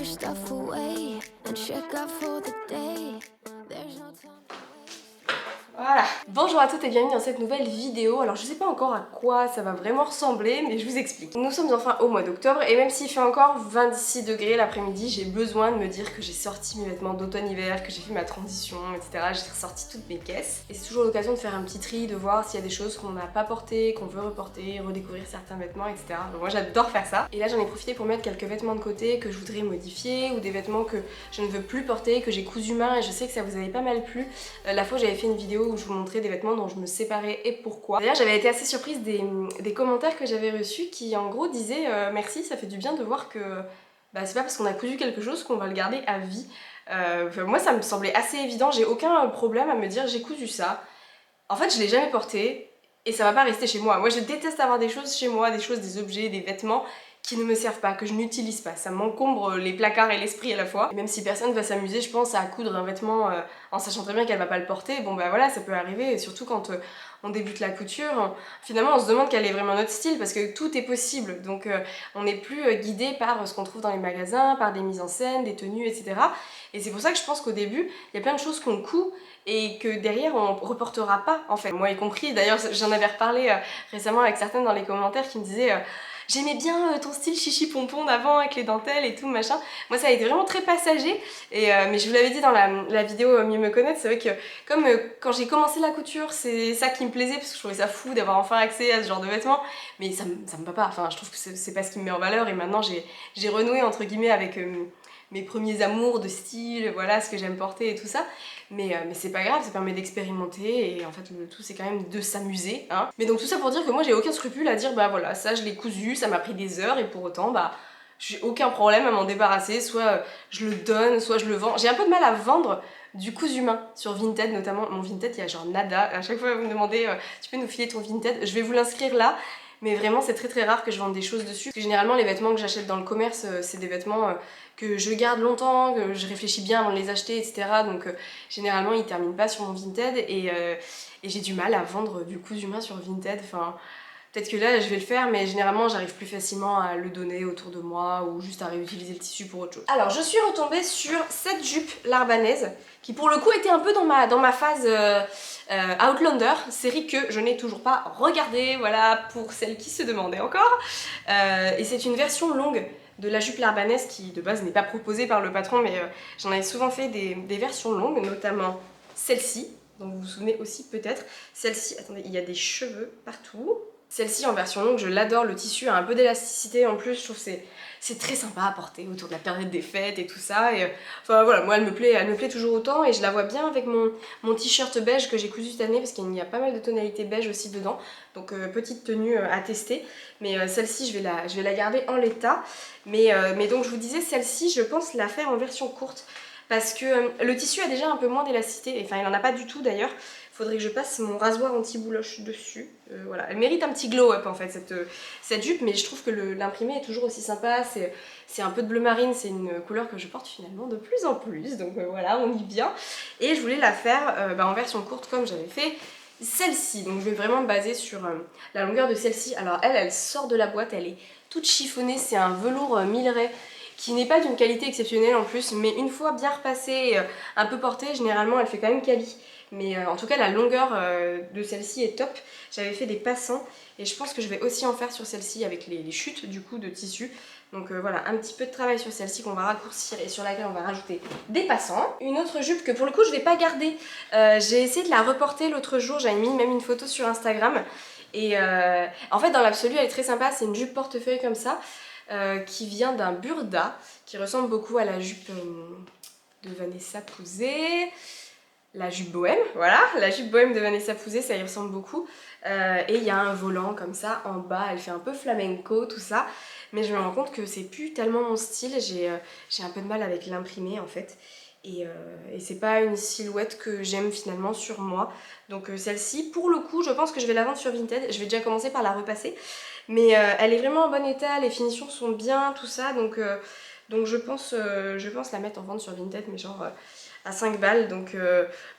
stuff away and check out for the day. There's no time. Voilà, bonjour à toutes et bienvenue dans cette nouvelle vidéo. Alors je sais pas encore à quoi ça va vraiment ressembler, mais je vous explique. Nous sommes enfin au mois d'octobre et même s'il fait encore 26 degrés l'après-midi, j'ai besoin de me dire que j'ai sorti mes vêtements d'automne-hiver, que j'ai fait ma transition, etc. J'ai ressorti toutes mes caisses. Et c'est toujours l'occasion de faire un petit tri, de voir s'il y a des choses qu'on n'a pas portées, qu'on veut reporter, redécouvrir certains vêtements, etc. Donc moi j'adore faire ça. Et là j'en ai profité pour mettre quelques vêtements de côté que je voudrais modifier ou des vêtements que je ne veux plus porter, que j'ai cousu main et je sais que ça vous avait pas mal plu. La fois j'avais fait une vidéo où je vous montrais des vêtements dont je me séparais et pourquoi. D'ailleurs j'avais été assez surprise des commentaires que j'avais reçus qui en gros disaient merci, ça fait du bien de voir que c'est pas parce qu'on a cousu quelque chose qu'on va le garder à vie. Moi ça me semblait assez évident, j'ai aucun problème à me dire j'ai cousu ça. En fait je l'ai jamais porté et ça va pas rester chez moi. Moi je déteste avoir des choses chez moi, des choses, des objets, des vêtements qui ne me servent pas, que je n'utilise pas. Ça m'encombre les placards et l'esprit à la fois. Et même si personne va s'amuser, je pense, à coudre un vêtement en sachant très bien qu'elle va pas le porter, bon bah voilà, ça peut arriver. Et surtout quand on débute la couture, finalement on se demande quel est vraiment notre style parce que tout est possible. Donc on n'est plus guidé par ce qu'on trouve dans les magasins, par des mises en scène, des tenues, etc. Et c'est pour ça que je pense qu'au début, il y a plein de choses qu'on coud et que derrière on reportera pas en fait. Moi y compris, d'ailleurs j'en avais reparlé récemment avec certaines dans les commentaires qui me disaient j'aimais bien ton style chichi pompon d'avant avec les dentelles et tout machin. Moi ça a été vraiment très passager et, mais je vous l'avais dit dans la vidéo Mieux me connaître, c'est vrai que comme quand j'ai commencé la couture c'est ça qui me plaisait parce que je trouvais ça fou d'avoir enfin accès à ce genre de vêtements, mais ça me va pas, enfin je trouve que c'est pas ce qui me met en valeur et maintenant j'ai renoué entre guillemets avec mes premiers amours de style, voilà ce que j'aime porter et tout ça. Mais c'est pas grave, ça permet d'expérimenter et en fait le tout c'est quand même de s'amuser, hein. Mais donc tout ça pour dire que moi j'ai aucun scrupule à dire bah voilà, ça je l'ai cousu, ça m'a pris des heures et pour autant bah j'ai aucun problème à m'en débarrasser, soit je le donne, soit je le vends. J'ai un peu de mal à vendre du cousu main sur Vinted notamment. Mon Vinted il y a genre nada, à chaque fois vous me demandez tu peux nous filer ton Vinted, je vais vous l'inscrire là. Mais vraiment c'est très rare que je vende des choses dessus. Parce que généralement les vêtements que j'achète dans le commerce c'est des vêtements que je garde longtemps, que je réfléchis bien avant de les acheter, etc. Donc généralement ils terminent pas sur mon Vinted et j'ai du mal à vendre du cousu main sur Vinted. Enfin, peut-être que là je vais le faire mais généralement j'arrive plus facilement à le donner autour de moi ou juste à réutiliser le tissu pour autre chose. Alors je suis retombée sur cette jupe l'Arbanaise qui pour le coup était un peu dans ma phase Outlander, série que je n'ai toujours pas regardée, voilà pour celles qui se demandaient encore. Et c'est une version longue de la jupe l'Arbanaise qui de base n'est pas proposée par le patron mais j'en avais souvent fait des versions longues, notamment celle-ci, dont vous vous souvenez aussi peut-être. Celle-ci, attendez, il y a des cheveux partout. Celle-ci en version longue, je l'adore, le tissu a un peu d'élasticité en plus, je trouve que c'est très sympa à porter autour de la période des fêtes et tout ça. Et, enfin voilà, moi elle me plaît toujours autant et je la vois bien avec mon t-shirt beige que j'ai cousu cette année parce qu'il y a pas mal de tonalités beige aussi dedans. Donc petite tenue à tester. Mais celle-ci je vais la garder en l'état. Mais donc je vous disais, celle-ci je pense la faire en version courte. Parce que le tissu a déjà un peu moins d'élasticité, enfin il en a pas du tout d'ailleurs. Faudrait que je passe mon rasoir anti-bouloche dessus. Voilà, elle mérite un petit glow up en fait cette jupe, mais je trouve que l'imprimé est toujours aussi sympa. C'est un peu de bleu marine, c'est une couleur que je porte finalement de plus en plus, donc voilà, on y vient. Et je voulais la faire en version courte comme j'avais fait celle-ci. Donc je vais vraiment me baser sur la longueur de celle-ci. Alors elle sort de la boîte, elle est toute chiffonnée, c'est un velours Milleray qui n'est pas d'une qualité exceptionnelle en plus, mais une fois bien repassée, un peu portée, généralement elle fait quand même quali. Mais en tout cas la longueur de celle-ci est top. J'avais fait des passants et je pense que je vais aussi en faire sur celle-ci avec les chutes du coup de tissu. Donc voilà, un petit peu de travail sur celle-ci qu'on va raccourcir et sur laquelle on va rajouter des passants. Une autre jupe que pour le coup je vais pas garder. J'ai essayé de la reporter l'autre jour, j'avais mis même une photo sur Instagram. Et en fait dans l'absolu elle est très sympa, c'est une jupe portefeuille comme ça. Qui vient d'un burda, qui ressemble beaucoup à la jupe de Vanessa Pouzet, la jupe bohème, voilà, la jupe bohème de Vanessa Pouzet, ça y ressemble beaucoup. Et il y a un volant comme ça en bas, elle fait un peu flamenco, tout ça. Mais je me rends compte que c'est plus tellement mon style, j'ai un peu de mal avec l'imprimé en fait. Et c'est pas une silhouette que j'aime finalement sur moi. Donc celle-ci, pour le coup, je pense que je vais la vendre sur Vinted. Je vais déjà commencer par la repasser. Mais elle est vraiment en bon état, les finitions sont bien, tout ça. Donc je pense la mettre en vente sur Vinted, mais genre à 5 balles. Donc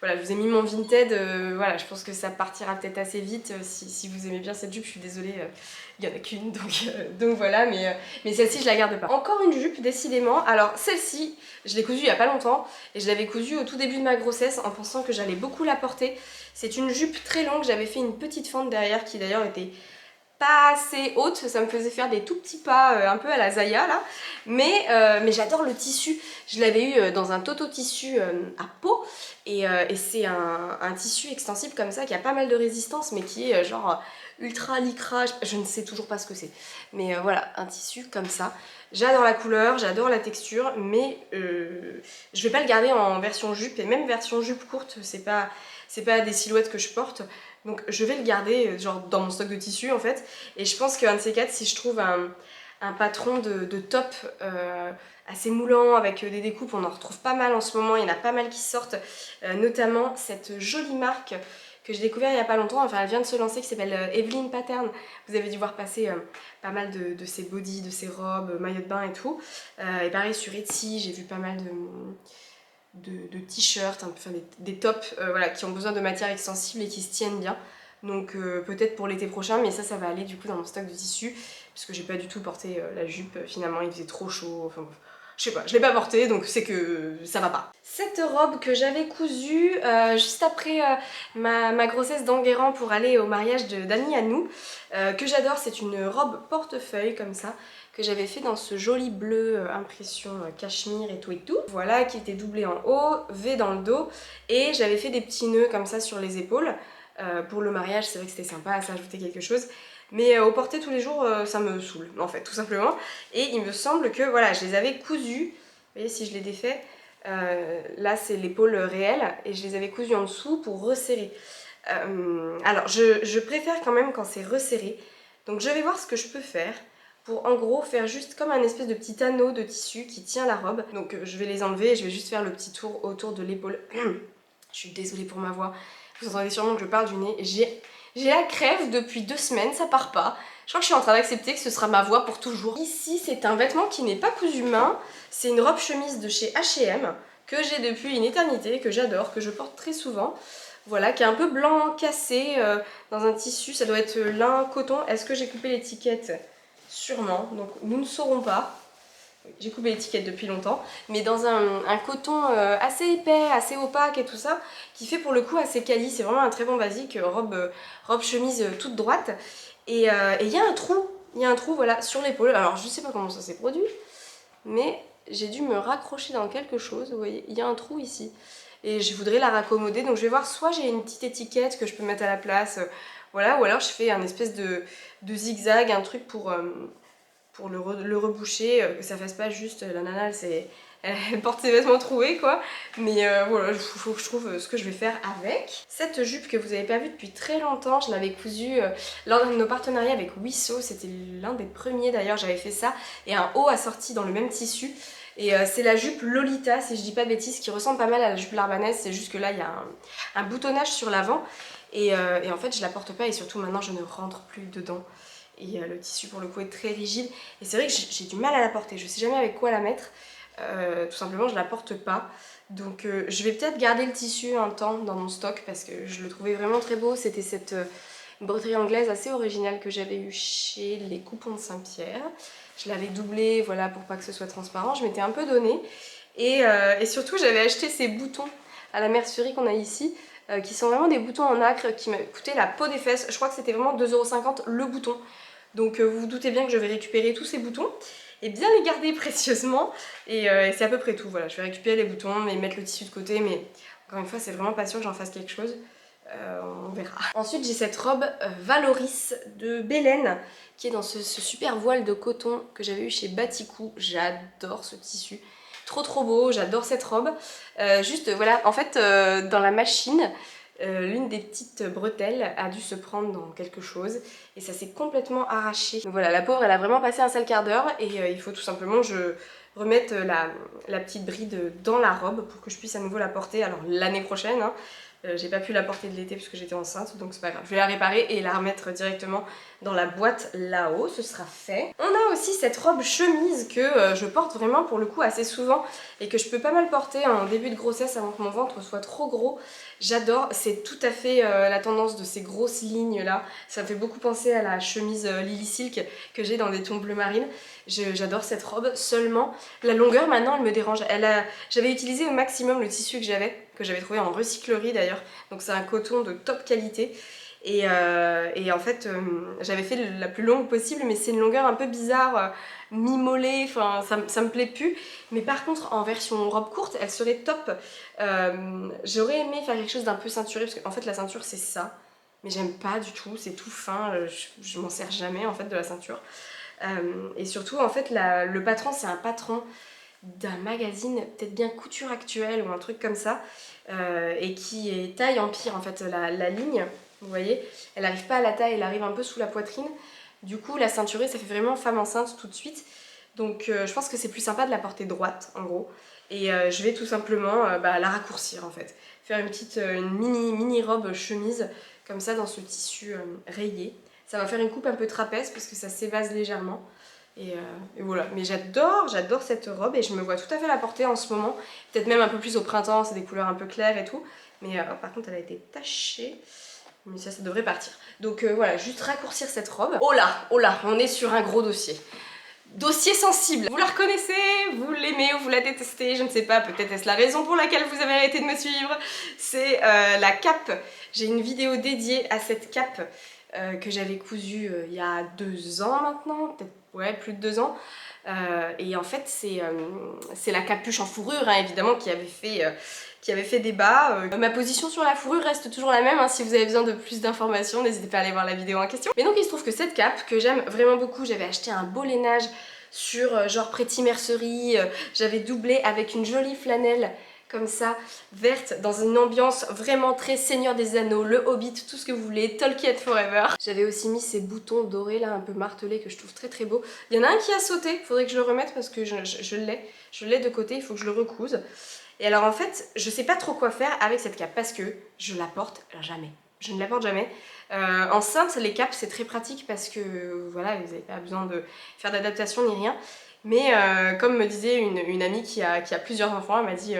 voilà, je vous ai mis mon Vinted. Voilà, je pense que ça partira peut-être assez vite si vous aimez bien cette jupe. Je suis désolée, il n'y en a qu'une. Donc voilà, mais celle-ci, je la garde pas. Encore une jupe, décidément. Alors celle-ci, je l'ai cousue il y a pas longtemps. Et je l'avais cousue au tout début de ma grossesse en pensant que j'allais beaucoup la porter. C'est une jupe très longue. J'avais fait une petite fente derrière qui d'ailleurs était pas assez haute, ça me faisait faire des tout petits pas un peu à la Zaya là, mais j'adore le tissu. Je l'avais eu dans un Toto tissu à peau et c'est un tissu extensible comme ça qui a pas mal de résistance mais qui est genre ultra lycra, je ne sais toujours pas ce que c'est, mais voilà, un tissu comme ça. J'adore la couleur, j'adore la texture, mais je vais pas le garder en version jupe, et même version jupe courte, c'est pas des silhouettes que je porte. Donc je vais le garder genre dans mon stock de tissus en fait. Et je pense qu'un de ces quatre, si je trouve un patron de top assez moulant avec des découpes, on en retrouve pas mal en ce moment, il y en a pas mal qui sortent. Notamment cette jolie marque que j'ai découvert il y a pas longtemps, enfin elle vient de se lancer, qui s'appelle Evelyn Pattern. Vous avez dû voir passer pas mal de ses bodys, de ses robes, maillots de bain et tout. Et pareil sur Etsy, j'ai vu pas mal de t-shirts, enfin des tops voilà, qui ont besoin de matière extensible et qui se tiennent bien. Donc peut-être pour l'été prochain, mais ça va aller du coup dans mon stock de tissus, parce que j'ai pas du tout porté la jupe, finalement il faisait trop chaud, enfin je sais pas, je l'ai pas portée donc c'est que ça va pas. Cette robe que j'avais cousue juste après ma grossesse d'Enguerrand pour aller au mariage d'amis à nous, que j'adore, c'est une robe portefeuille comme ça, que j'avais fait dans ce joli bleu impression cachemire et tout. Voilà, qui était doublé en haut, V dans le dos, et j'avais fait des petits nœuds comme ça sur les épaules. Pour le mariage, c'est vrai que c'était sympa, ça ajoutait quelque chose. Mais au porter tous les jours, ça me saoule, en fait, tout simplement. Et il me semble que, voilà, je les avais cousus. Vous voyez, si je les défais, là c'est l'épaule réelle, et je les avais cousus en dessous pour resserrer. Alors, je préfère quand même quand c'est resserré. Donc je vais voir ce que je peux faire pour en gros faire juste comme un espèce de petit anneau de tissu qui tient la robe. Donc je vais les enlever et je vais juste faire le petit tour autour de l'épaule. Je suis désolée pour ma voix, vous entendez sûrement que je parle du nez. J'ai la crève depuis 2 semaines, ça part pas. Je crois que je suis en train d'accepter que ce sera ma voix pour toujours. Ici c'est un vêtement qui n'est pas cousu main, c'est une robe chemise de chez H&M que j'ai depuis une éternité, que j'adore, que je porte très souvent. Voilà, qui est un peu blanc cassé dans un tissu, ça doit être lin coton. Est-ce que j'ai coupé l'étiquette? Sûrement, donc nous ne saurons pas. J'ai coupé l'étiquette depuis longtemps, mais dans un coton assez épais, assez opaque et tout ça, qui fait pour le coup assez quali. C'est vraiment un très bon basique, robe chemise toute droite. Et il y a un trou voilà, sur l'épaule. Alors je sais pas comment ça s'est produit, mais j'ai dû me raccrocher dans quelque chose. Vous voyez, il y a un trou ici. Et je voudrais la raccommoder, donc je vais voir, soit j'ai une petite étiquette que je peux mettre à la place, voilà, ou alors je fais un espèce de zigzag, un truc pour le reboucher, que ça fasse pas juste la nana elle porte ses vêtements troués quoi, mais voilà, il faut que je trouve ce que je vais faire avec. Cette jupe que vous avez pas vue depuis très longtemps, je l'avais cousue lors d'un de nos partenariats avec Wisso, c'était l'un des premiers d'ailleurs, j'avais fait ça, et un haut assorti dans le même tissu. Et c'est la jupe Lolita, si je dis pas de bêtises, qui ressemble pas mal à la jupe Larbanaise, c'est juste que là il y a un boutonnage sur l'avant, et en fait je la porte pas, et surtout maintenant je ne rentre plus dedans. Et le tissu pour le coup est très rigide, et c'est vrai que j'ai du mal à la porter, je sais jamais avec quoi la mettre, tout simplement je la porte pas. Donc je vais peut-être garder le tissu un temps dans mon stock parce que je le trouvais vraiment très beau. C'était cette broderie anglaise assez originale que j'avais eue chez les Coupons de Saint-Pierre. Je l'avais doublé, voilà, pour pas que ce soit transparent. Je m'étais un peu donnée. Et surtout, j'avais acheté ces boutons à la mercerie qu'on a ici, qui sont vraiment des boutons en acre qui m'ont coûté la peau des fesses. Je crois que c'était vraiment 2,50 € le bouton. Donc vous vous doutez bien que je vais récupérer tous ces boutons et bien les garder précieusement. Et c'est à peu près tout. Voilà, je vais récupérer les boutons et mettre le tissu de côté. Mais encore une fois, c'est vraiment pas sûr que j'en fasse quelque chose. On verra. Ensuite j'ai cette robe Valoris de Belen qui est dans ce super voile de coton que j'avais eu chez Batikou. J'adore ce tissu, trop beau, j'adore cette robe. Juste voilà, en fait dans la machine, l'une des petites bretelles a dû se prendre dans quelque chose et ça s'est complètement arraché. Donc voilà, la pauvre elle a vraiment passé un sale quart d'heure et il faut tout simplement que je remette la petite bride dans la robe pour que je puisse à nouveau la porter, alors l'année prochaine hein, J'ai pas pu la porter de l'été parce que j'étais enceinte, donc c'est pas grave. Je vais la réparer et la remettre directement dans la boîte là-haut, ce sera fait. On a aussi cette robe chemise que je porte vraiment pour le coup assez souvent et que je peux pas mal porter en début de grossesse avant que mon ventre soit trop gros. J'adore, c'est tout à fait la tendance de ces grosses lignes là. Ça me fait beaucoup penser à la chemise Lily Silk que j'ai dans des tons bleu marine. J'adore cette robe, seulement la longueur maintenant elle me dérange. J'avais utilisé au maximum le tissu que j'avais trouvé en recyclerie d'ailleurs, donc c'est un coton de top qualité. Et en fait j'avais fait la plus longue possible, mais c'est une longueur un peu bizarre, mi-mollet, enfin ça me plaît plus. Mais par contre en version robe courte elle serait top. J'aurais aimé faire quelque chose d'un peu ceinturé, parce qu'en fait la ceinture c'est ça, mais j'aime pas du tout, c'est tout fin, je m'en sers jamais en fait de la ceinture. Et surtout en fait le patron c'est un patron d'un magazine, peut-être bien Couture Actuelle ou un truc comme ça, et qui est taille empire en fait, la ligne, vous voyez, elle arrive pas à la taille, elle arrive un peu sous la poitrine, du coup la ceinturée ça fait vraiment femme enceinte tout de suite, donc je pense que c'est plus sympa de la porter droite en gros, et je vais tout simplement la raccourcir en fait, faire une mini robe chemise comme ça dans ce tissu rayé. Ça va faire une coupe un peu trapèze parce que ça s'évase légèrement. Et voilà, mais j'adore cette robe et je me vois tout à fait la porter en ce moment. Peut-être même un peu plus au printemps, c'est des couleurs un peu claires et tout. Mais par contre elle a été tachée. Mais ça devrait partir. Donc voilà, juste raccourcir cette robe. Oh là, on est sur un gros dossier. Dossier sensible. Vous la reconnaissez, vous l'aimez ou vous la détestez, je ne sais pas, peut-être est-ce la raison pour laquelle vous avez arrêté de me suivre. C'est la cape. J'ai une vidéo dédiée à cette cape que j'avais cousue il y a 2 ans maintenant, peut-être ouais, plus de 2 ans. Et en fait c'est la capuche en fourrure hein, évidemment qui avait fait débat. Ma position sur la fourrure reste toujours la même, hein. Si vous avez besoin de plus d'informations, n'hésitez pas à aller voir la vidéo en question. Mais donc il se trouve que cette cape, que j'aime vraiment beaucoup, j'avais acheté un beau lainage sur genre Pretty Mercerie, j'avais doublé avec une jolie flanelle comme ça, verte, dans une ambiance vraiment très Seigneur des Anneaux, le Hobbit, tout ce que vous voulez, Tolkien Forever. J'avais aussi mis ces boutons dorés là, un peu martelés, que je trouve très très beaux. Il y en a un qui a sauté, faudrait que je le remette parce que je l'ai de côté, il faut que je le recouse. Et alors en fait, je sais pas trop quoi faire avec cette cape parce que je la porte jamais. Je ne la porte jamais. Enceinte, les capes c'est très pratique parce que voilà, vous n'avez pas besoin de faire d'adaptation ni rien. Mais comme me disait une amie qui a plusieurs enfants, elle m'a dit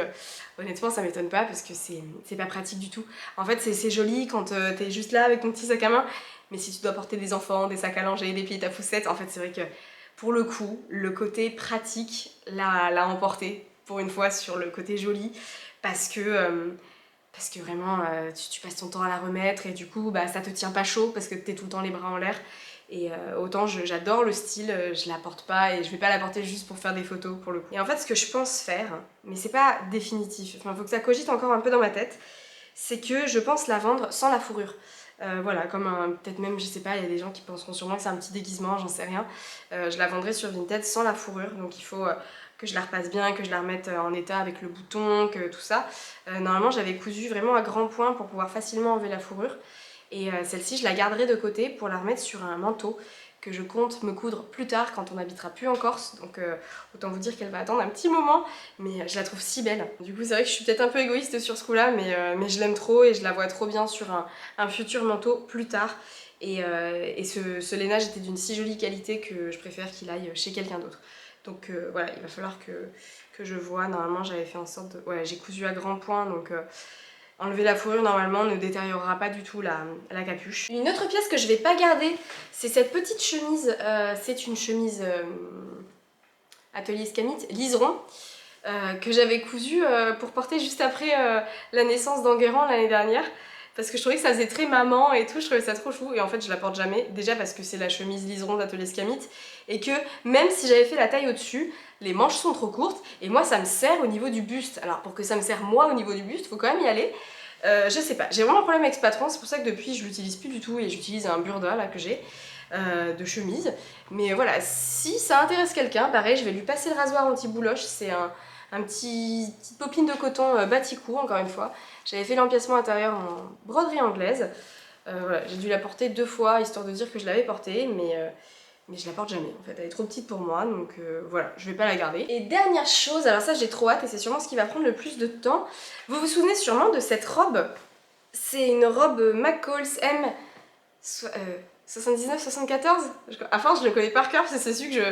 honnêtement ça m'étonne pas parce que c'est pas pratique du tout. En fait c'est joli quand t'es juste là avec ton petit sac à main, mais si tu dois porter des enfants, des sacs à langer, des pieds à poussettes, en fait c'est vrai que pour le coup, le côté pratique l'a emporté pour une fois sur le côté joli parce que vraiment tu passes ton temps à la remettre et du coup ça te tient pas chaud parce que t'es tout le temps les bras en l'air. Et autant j'adore le style, je la porte pas et je vais pas la porter juste pour faire des photos pour le coup. Et en fait ce que je pense faire, mais c'est pas définitif, enfin faut que ça cogite encore un peu dans ma tête, c'est que je pense la vendre sans la fourrure. Voilà, comme peut-être même, je sais pas, il y a des gens qui penseront sûrement que c'est un petit déguisement, j'en sais rien. Je la vendrai sur Vinted sans la fourrure, donc il faut que je la repasse bien, que je la remette en état avec le bouton, que tout ça. Normalement j'avais cousu vraiment à grands points pour pouvoir facilement enlever la fourrure. Et celle-ci je la garderai de côté pour la remettre sur un manteau que je compte me coudre plus tard quand on n'habitera plus en Corse, donc autant vous dire qu'elle va attendre un petit moment, mais je la trouve si belle. Du coup c'est vrai que je suis peut-être un peu égoïste sur ce coup là, mais je l'aime trop et je la vois trop bien sur un futur manteau plus tard. Et ce lainage était d'une si jolie qualité que je préfère qu'il aille chez quelqu'un d'autre. Donc voilà, il va falloir que je vois. Normalement j'avais fait en sorte de... Ouais, j'ai cousu à grands points, donc... enlever la fourrure normalement ne détériorera pas du tout la capuche. Une autre pièce que je vais pas garder, c'est cette petite chemise. C'est une chemise atelier Scamit, liseron, que j'avais cousue pour porter juste après la naissance d'Enguerrand l'année dernière. Parce que je trouvais que ça faisait très maman et tout, je trouvais ça trop chou. Et en fait je la porte jamais, déjà parce que c'est la chemise liseron d'atelier Scamit. Et que même si j'avais fait la taille au-dessus, les manches sont trop courtes et moi ça me serre au niveau du buste. Alors pour que ça me serre moi au niveau du buste, faut quand même y aller. Je sais pas, j'ai vraiment un problème avec ce patron, c'est pour ça que depuis je l'utilise plus du tout et j'utilise un burda là que j'ai de chemise. Mais voilà, si ça intéresse quelqu'un, pareil, je vais lui passer le rasoir anti-bouloche. C'est un petite popine de coton baticou encore une fois. J'avais fait l'empiècement intérieur en broderie anglaise. Voilà, j'ai dû la porter 2 fois histoire de dire que je l'avais portée, mais je la porte jamais en fait, elle est trop petite pour moi, donc voilà, je vais pas la garder. Et dernière chose, alors ça j'ai trop hâte et c'est sûrement ce qui va prendre le plus de temps, vous vous souvenez sûrement de cette robe C'est une robe McCall's M 79-74. À force, je le connais par cœur parce que c'est celui que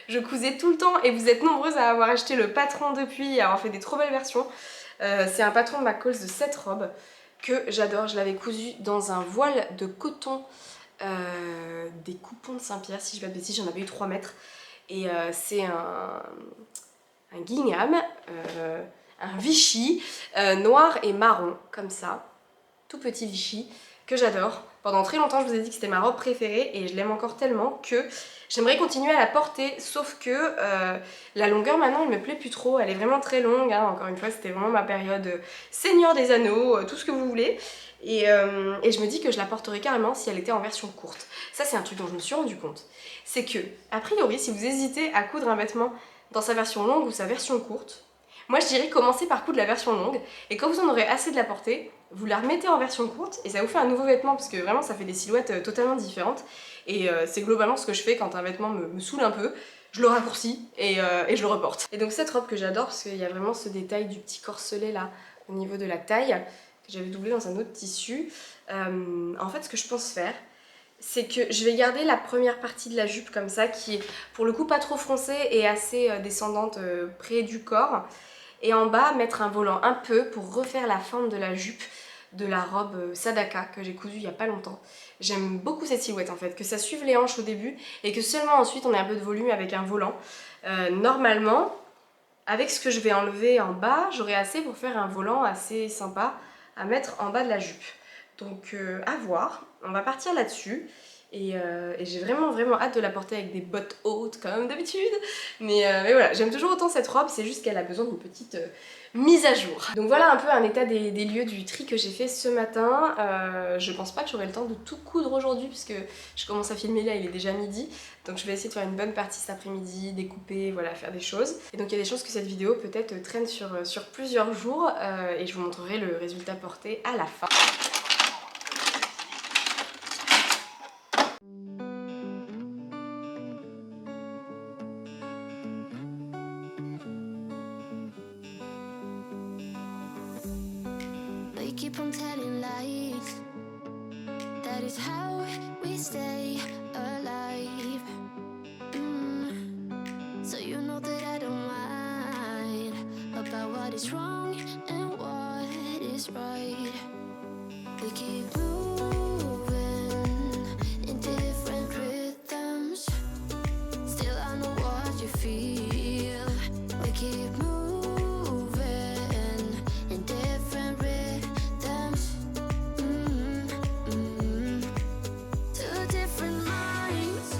je cousais tout le temps et vous êtes nombreuses à avoir acheté le patron depuis et à avoir fait des trop belles versions. C'est un patron de McCall's de cette robe que j'adore. Je l'avais cousu dans un voile de coton des coupons de Saint-Pierre, si je ne dis pas de bêtises, j'en avais eu 3 mètres. Et c'est un gingham, un Vichy noir et marron, comme ça, tout petit Vichy, que j'adore. Pendant très longtemps, je vous ai dit que c'était ma robe préférée et je l'aime encore tellement que j'aimerais continuer à la porter, sauf que la longueur maintenant, elle me plaît plus trop. Elle est vraiment très longue, hein. Encore une fois, c'était vraiment ma période Seigneur des Anneaux, tout ce que vous voulez. Et je me dis que je la porterais carrément si elle était en version courte. Ça, c'est un truc dont je me suis rendu compte. C'est que, a priori, si vous hésitez à coudre un vêtement dans sa version longue ou sa version courte, moi je dirais commencer par coudre la version longue et quand vous en aurez assez de la porter, vous la remettez en version courte et ça vous fait un nouveau vêtement parce que vraiment ça fait des silhouettes totalement différentes et c'est globalement ce que je fais quand un vêtement me saoule un peu. Je le raccourcis et je le reporte. Et donc cette robe que j'adore parce qu'il y a vraiment ce détail du petit corselet là au niveau de la taille que j'avais doublé dans un autre tissu. En fait ce que je pense faire, c'est que je vais garder la première partie de la jupe comme ça qui est pour le coup pas trop froncée et assez descendante près du corps. Et en bas mettre un volant un peu pour refaire la forme de la jupe de la robe Sadaka que j'ai cousue il y a pas longtemps. J'aime beaucoup cette silhouette en fait, que ça suive les hanches au début et que seulement ensuite on ait un peu de volume avec un volant. Normalement, avec ce que je vais enlever en bas, j'aurai assez pour faire un volant assez sympa à mettre en bas de la jupe. Donc à voir, on va partir là-dessus. Et j'ai vraiment hâte de la porter avec des bottes hautes comme d'habitude. Mais voilà, j'aime toujours autant cette robe, c'est juste qu'elle a besoin d'une petite mise à jour. Donc voilà un peu un état des lieux du tri que j'ai fait ce matin. Je pense pas que j'aurai le temps de tout coudre aujourd'hui puisque je commence à filmer là, il est déjà midi. Donc je vais essayer de faire une bonne partie cet après-midi, découper, voilà, faire des choses. Et donc il y a des choses que cette vidéo peut-être traîne sur plusieurs jours et je vous montrerai le résultat porté à la fin. They keep on telling lies. That is how we stay alive. So you know that I don't mind about what is wrong and what is right. We keep moving in different rhythms. Still I know what you feel. We keep moving in different rhythms. Two different minds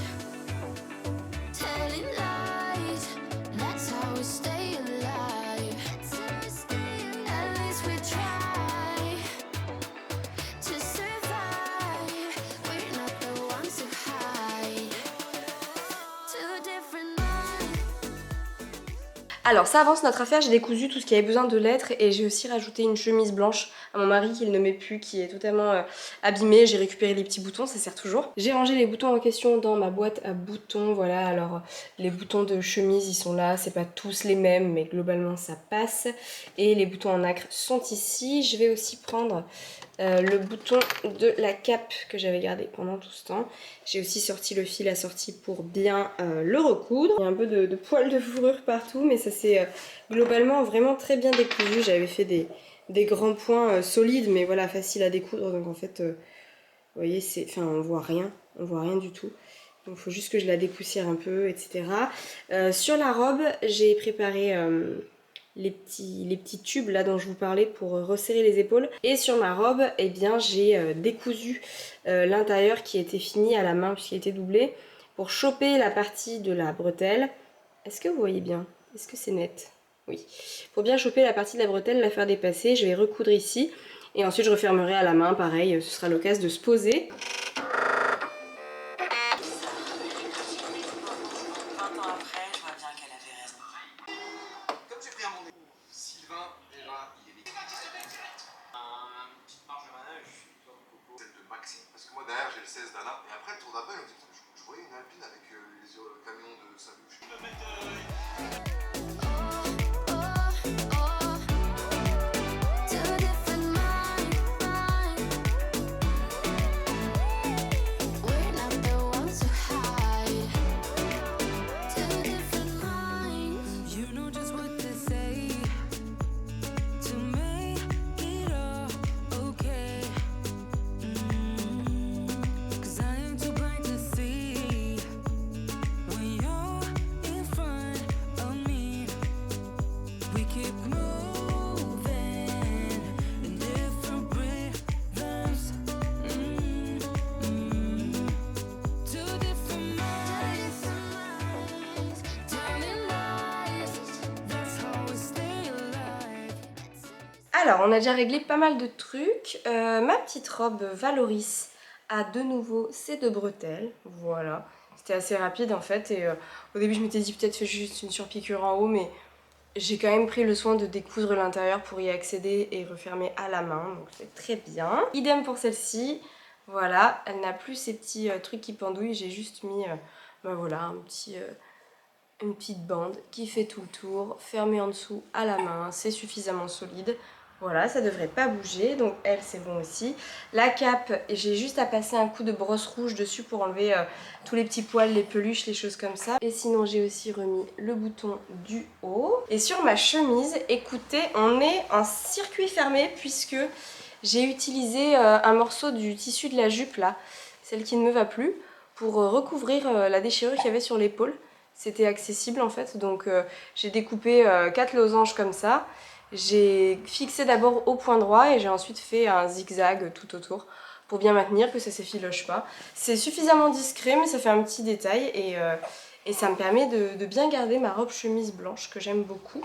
telling lies. That's how we stay alive. At least we try to survive. We're not the ones who hide. Two different minds. Alors ça avance notre affaire, j'ai décousu tout ce qui avait besoin de l'être et j'ai aussi rajouté une chemise blanche à mon mari qu'il ne met plus, qui est totalement abîmée. J'ai récupéré les petits boutons, ça sert toujours. J'ai rangé les boutons en question dans ma boîte à boutons, voilà. Alors les boutons de chemise ils sont là, c'est pas tous les mêmes mais globalement ça passe. Et les boutons en acre sont ici. Je vais aussi prendre le bouton de la cape que j'avais gardé pendant tout ce temps. J'ai aussi sorti le fil assorti pour bien le recoudre. Il y a un peu de poils de fourrure partout mais ça c'est globalement vraiment très bien décousu. J'avais fait des grands points solides mais voilà facile à découdre donc en fait vous voyez c'est, enfin on voit rien du tout. Donc il faut juste que je la dépoussière un peu etc. Sur la robe j'ai préparé les petits tubes là dont je vous parlais pour resserrer les épaules. Et sur ma robe, eh bien j'ai décousu l'intérieur qui était fini à la main puisqu'il était doublé pour choper la partie de la bretelle. Est-ce que vous voyez bien? Est-ce que c'est net? Oui. Pour bien choper la partie de la bretelle, la faire dépasser, je vais recoudre ici. Et ensuite je refermerai à la main, pareil, ce sera l'occasion de se poser. Parce que moi derrière j'ai le 16 d'Anna et après le tour d'appel je voyais une Alpine avec les camions de Saluche. Two different minds keep moving in different rhythms. Two different minds, telling lies. That's how we stay alive. Alors, on a déjà réglé pas mal de trucs. Ma petite robe Valoris a de nouveau ses 2 bretelles. Voilà. C'était assez rapide en fait. Et au début, je m'étais dit peut-être fais juste une surpiqûre en haut, mais j'ai quand même pris le soin de découdre l'intérieur pour y accéder et refermer à la main. Donc, c'est très bien. Idem pour celle-ci. Voilà. Elle n'a plus ces petits trucs qui pendouillent. J'ai juste mis ben voilà, une petite bande qui fait tout le tour. Fermée en dessous à la main. C'est suffisamment solide. Voilà, ça devrait pas bouger, donc elle c'est bon aussi. La cape, j'ai juste à passer un coup de brosse rouge dessus pour enlever tous les petits poils, les peluches, les choses comme ça. Et sinon j'ai aussi remis le bouton du haut. Et sur ma chemise, écoutez, on est en circuit fermé puisque j'ai utilisé un morceau du tissu de la jupe là, celle qui ne me va plus, pour recouvrir la déchirure qu'il y avait sur l'épaule. C'était accessible en fait, donc j'ai découpé 4 losanges comme ça. J'ai fixé d'abord au point droit et j'ai ensuite fait un zigzag tout autour pour bien maintenir, que ça s'effiloche pas. C'est suffisamment discret mais ça fait un petit détail et ça me permet de bien garder ma robe chemise blanche que j'aime beaucoup.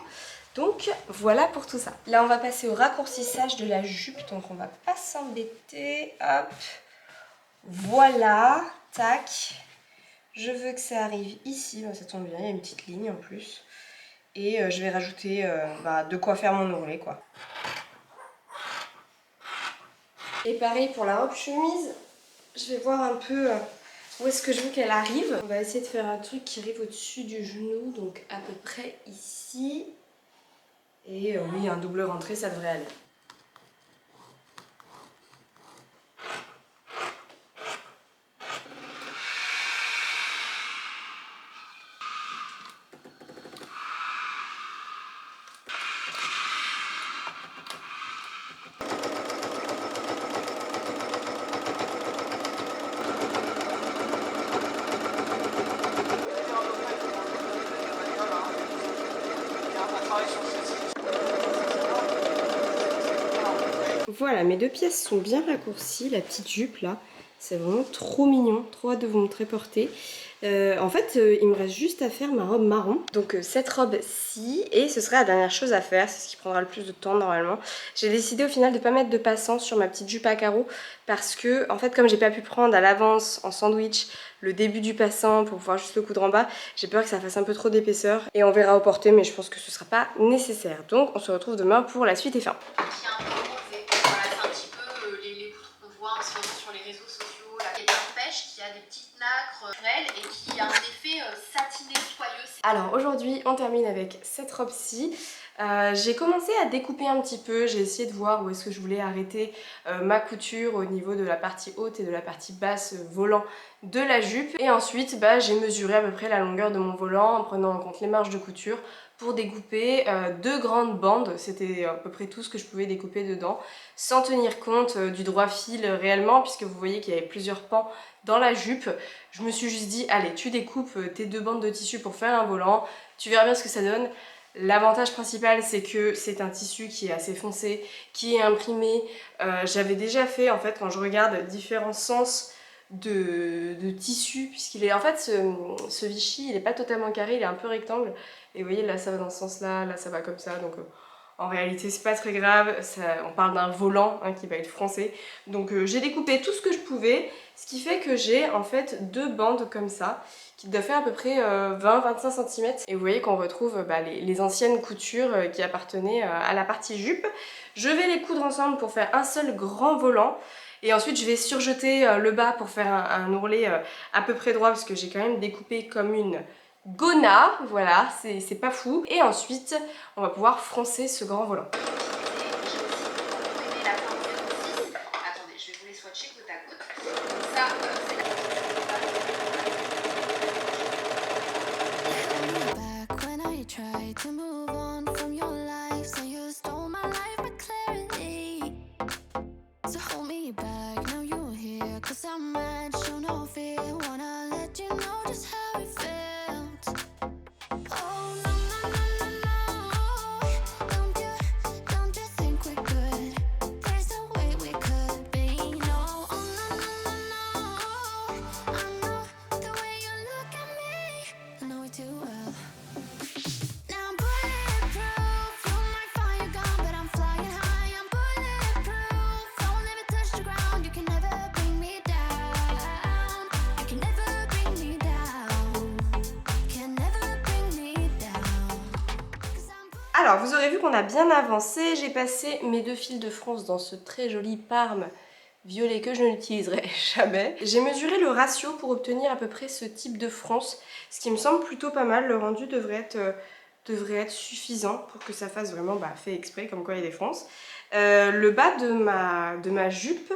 Donc voilà pour tout ça. Là on va passer au raccourcissage de la jupe, donc on va pas s'embêter. Hop, voilà, tac. Je veux que ça arrive ici, ça tombe bien, il y a une petite ligne en plus. Et je vais rajouter de quoi faire mon ourlet quoi. Et pareil pour la robe chemise, je vais voir un peu où est-ce que je veux qu'elle arrive. On va essayer de faire un truc qui arrive au-dessus du genou, donc à peu près ici. Et oui, un double rentré, ça devrait aller. Voilà, mes 2 pièces sont bien raccourcies, la petite jupe là, c'est vraiment trop mignon, trop hâte de vous montrer porter. En fait, il me reste juste à faire ma robe marron. Donc cette robe-ci, et ce serait la dernière chose à faire, c'est ce qui prendra le plus de temps normalement. J'ai décidé au final de ne pas mettre de passant sur ma petite jupe à carreaux parce que, en fait, comme j'ai pas pu prendre à l'avance en sandwich le début du passant pour pouvoir juste le coudre en bas, j'ai peur que ça fasse un peu trop d'épaisseur et on verra au porté, mais je pense que ce sera pas nécessaire. Donc on se retrouve demain pour la suite et fin. Sur les réseaux sociaux, là, il y a une pêche qui a des petites nacres naturelles et qui a un effet satiné, soyeux. Alors aujourd'hui on termine avec cette robe-ci. J'ai commencé à découper un petit peu, j'ai essayé de voir où est-ce que je voulais arrêter ma couture au niveau de la partie haute et de la partie basse volant de la jupe. Et ensuite j'ai mesuré à peu près la longueur de mon volant en prenant en compte les marges de couture pour découper 2 grandes bandes. C'était à peu près tout ce que je pouvais découper dedans, sans tenir compte du droit fil réellement, puisque vous voyez qu'il y avait plusieurs pans dans la jupe. Je me suis juste dit, allez, tu découpes tes 2 bandes de tissu pour faire un volant, tu verras bien ce que ça donne. L'avantage principal, c'est que c'est un tissu qui est assez foncé, qui est imprimé. J'avais déjà fait, en fait, quand je regarde différents sens de tissu, puisqu'il est, en fait, ce Vichy, il n'est pas totalement carré, il est un peu rectangle. Et vous voyez, là, ça va dans ce sens-là, là, ça va comme ça, donc... En réalité, c'est pas très grave, on parle d'un volant qui va être froncé. Donc j'ai découpé tout ce que je pouvais, ce qui fait que j'ai en fait 2 bandes comme ça, qui doivent faire à peu près 20-25 cm. Et vous voyez qu'on retrouve les anciennes coutures qui appartenaient à la partie jupe. Je vais les coudre ensemble pour faire un seul grand volant. Et ensuite je vais surjeter le bas pour faire un ourlet à peu près droit, parce que j'ai quand même découpé comme une... Gona, voilà, c'est pas fou. Et ensuite, on va pouvoir froncer ce grand volant. Attendez, je vais vous les swatcher côte à côte. Ça, Back when I tried to move on from your life, so you stole my life with clarity. So hold me back, now you're here, 'cause I'm mad, show no fear. Wanna let you know just how it felt. Oh no, no, no, no, no. Alors, vous aurez vu qu'on a bien avancé. J'ai passé mes 2 fils de fronce dans ce très joli Parme violet que je n'utiliserai jamais. J'ai mesuré le ratio pour obtenir à peu près ce type de fronce, ce qui me semble plutôt pas mal. Le rendu devrait être suffisant pour que ça fasse vraiment fait exprès, comme quoi il y a des fronces. Le bas de ma jupe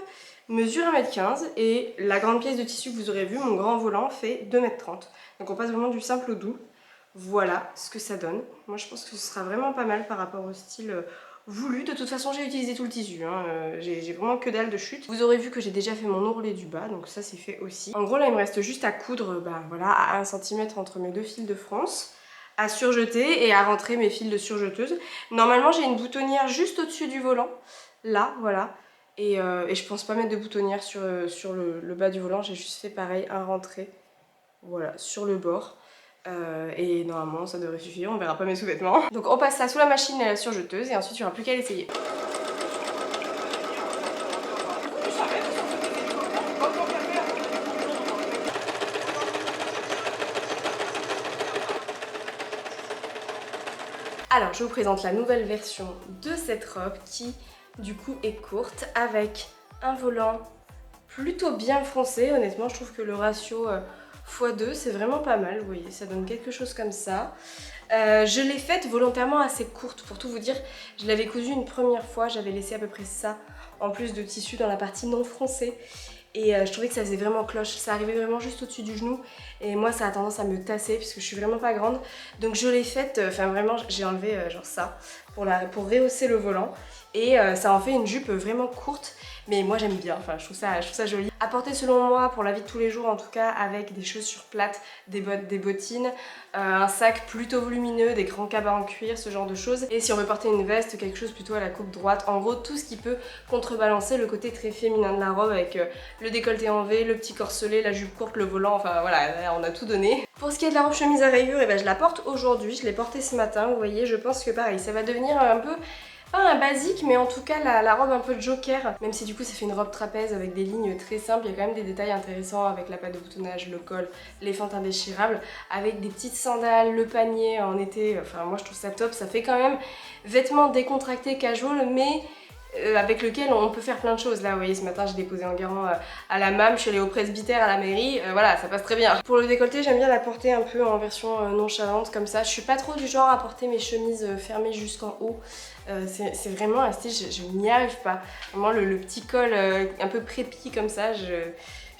mesure 1m15 et la grande pièce de tissu que vous aurez vu, mon grand volant, fait 2m30. Donc on passe vraiment du simple au doux. Voilà ce que ça donne. Moi je pense que ce sera vraiment pas mal par rapport au style voulu. De toute façon j'ai utilisé tout le tissu, hein. J'ai vraiment que dalle de chute. Vous aurez vu que j'ai déjà fait mon ourlet du bas, donc ça c'est fait aussi. En gros là il me reste juste à coudre voilà, à 1 cm entre mes 2 fils de France, à surjeter et à rentrer mes fils de surjeteuse. Normalement j'ai une boutonnière juste au-dessus du volant, là voilà. Et je pense pas mettre de boutonnière sur le bas du volant, j'ai juste fait pareil, un rentré, voilà, sur le bord. Et normalement ça devrait suffire, on verra pas mes sous-vêtements. Donc on passe ça sous la machine et la surjeteuse et ensuite il n'y aura plus qu'à l'essayer. Alors je vous présente la nouvelle version de cette robe qui du coup est courte avec un volant plutôt bien foncé. Honnêtement je trouve que le ratio x2 c'est vraiment pas mal, vous voyez, ça donne quelque chose comme ça. Je l'ai faite volontairement assez courte pour tout vous dire. Je l'avais cousue une première fois, j'avais laissé à peu près ça en plus de tissu dans la partie non froncée. Et je trouvais que ça faisait vraiment cloche, ça arrivait vraiment juste au-dessus du genou. Et moi ça a tendance à me tasser puisque je suis vraiment pas grande. Donc je l'ai faite, enfin vraiment j'ai enlevé genre ça pour rehausser le volant. Et ça en fait une jupe vraiment courte. Mais moi j'aime bien, enfin je trouve ça joli. À porter selon moi pour la vie de tous les jours en tout cas, avec des chaussures plates, des bottes, des bottines, un sac plutôt volumineux, des grands cabas en cuir, ce genre de choses. Et si on veut porter une veste, quelque chose plutôt à la coupe droite, en gros tout ce qui peut contrebalancer le côté très féminin de la robe avec le décolleté en V, le petit corselet, la jupe courte, le volant, enfin voilà, là, on a tout donné. Pour ce qui est de la robe chemise à rayures, et je la porte aujourd'hui, je l'ai portée ce matin, vous voyez, je pense que pareil, ça va devenir un peu... pas un basique, mais en tout cas la robe un peu de joker, même si du coup ça fait une robe trapèze avec des lignes très simples, il y a quand même des détails intéressants avec la patte de boutonnage, le col, les fentes indéchirables, avec des petites sandales, le panier en été, enfin moi je trouve ça top, ça fait quand même vêtements décontractés, casual, mais avec lequel on peut faire plein de choses. Là vous voyez ce matin j'ai déposé en garant à la MAM, je suis allée au presbytère à la mairie, voilà ça passe très bien. Pour le décolleté j'aime bien la porter un peu en version nonchalante comme ça, je suis pas trop du genre à porter mes chemises fermées jusqu'en haut. C'est vraiment un style, je n'y arrive pas. Vraiment le petit col un peu prépi comme ça, j'ai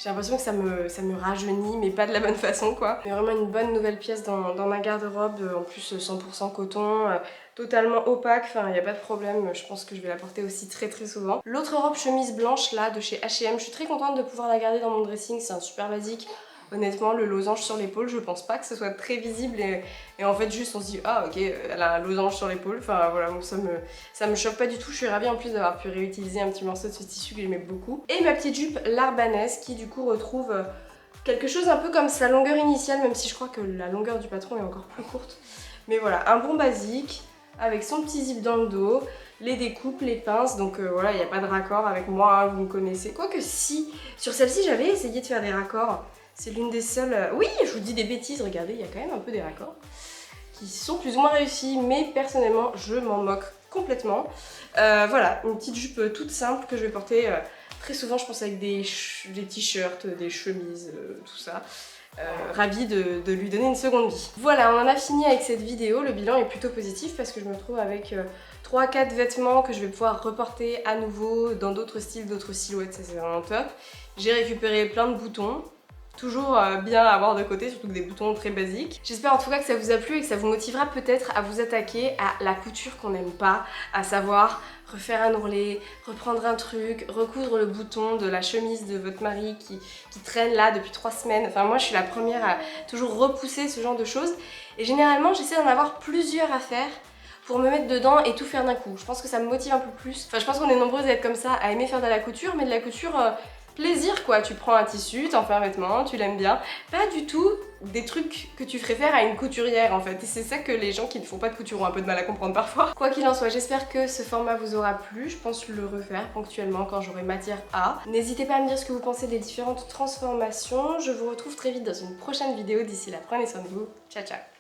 l'impression que ça me rajeunit, mais pas de la bonne façon quoi. Mais vraiment une bonne nouvelle pièce dans ma garde-robe, en plus 100% coton, totalement opaque, enfin il n'y a pas de problème, je pense que je vais la porter aussi très souvent. L'autre robe chemise blanche là de chez H&M, je suis très contente de pouvoir la garder dans mon dressing, c'est un super basique. Honnêtement, le losange sur l'épaule, je pense pas que ce soit très visible et en fait juste on se dit ah ok, elle a un losange sur l'épaule, enfin voilà, ça me choque pas du tout, je suis ravie en plus d'avoir pu réutiliser un petit morceau de ce tissu que j'aimais beaucoup. Et ma petite jupe l'arbanaise qui du coup retrouve quelque chose un peu comme sa longueur initiale, même si je crois que la longueur du patron est encore plus courte. Mais voilà, un bon basique, avec son petit zip dans le dos, les découpes, les pinces, donc voilà, il n'y a pas de raccord avec moi, hein, vous me connaissez. Quoique si, sur celle-ci j'avais essayé de faire des raccords. C'est l'une des seules... Oui, je vous dis des bêtises, regardez, il y a quand même un peu des raccords qui sont plus ou moins réussis, mais personnellement, je m'en moque complètement. Voilà, une petite jupe toute simple que je vais porter très souvent, je pense, avec des t-shirts, des chemises, tout ça. Ravie de lui donner une seconde vie. Voilà, on en a fini avec cette vidéo. Le bilan est plutôt positif parce que je me retrouve avec 3-4 vêtements que je vais pouvoir reporter à nouveau dans d'autres styles, d'autres silhouettes, ça c'est vraiment top. J'ai récupéré plein de boutons. Toujours bien à avoir de côté, surtout que des boutons très basiques. J'espère en tout cas que ça vous a plu et que ça vous motivera peut-être à vous attaquer à la couture qu'on n'aime pas, à savoir refaire un ourlet, reprendre un truc, recoudre le bouton de la chemise de votre mari qui traîne là depuis 3 semaines. Enfin moi je suis la première à toujours repousser ce genre de choses et généralement j'essaie d'en avoir plusieurs à faire pour me mettre dedans et tout faire d'un coup. Je pense que ça me motive un peu plus. Enfin je pense qu'on est nombreuses à être comme ça, à aimer faire de la couture, mais de la couture... plaisir quoi, tu prends un tissu, t'en fais un vêtement, tu l'aimes bien. Pas du tout des trucs que tu ferais faire à une couturière en fait. Et c'est ça que les gens qui ne font pas de couture ont un peu de mal à comprendre parfois. Quoi qu'il en soit, j'espère que ce format vous aura plu. Je pense le refaire ponctuellement quand j'aurai matière à. N'hésitez pas à me dire ce que vous pensez des différentes transformations. Je vous retrouve très vite dans une prochaine vidéo. D'ici là, prenez soin de vous. Ciao ciao.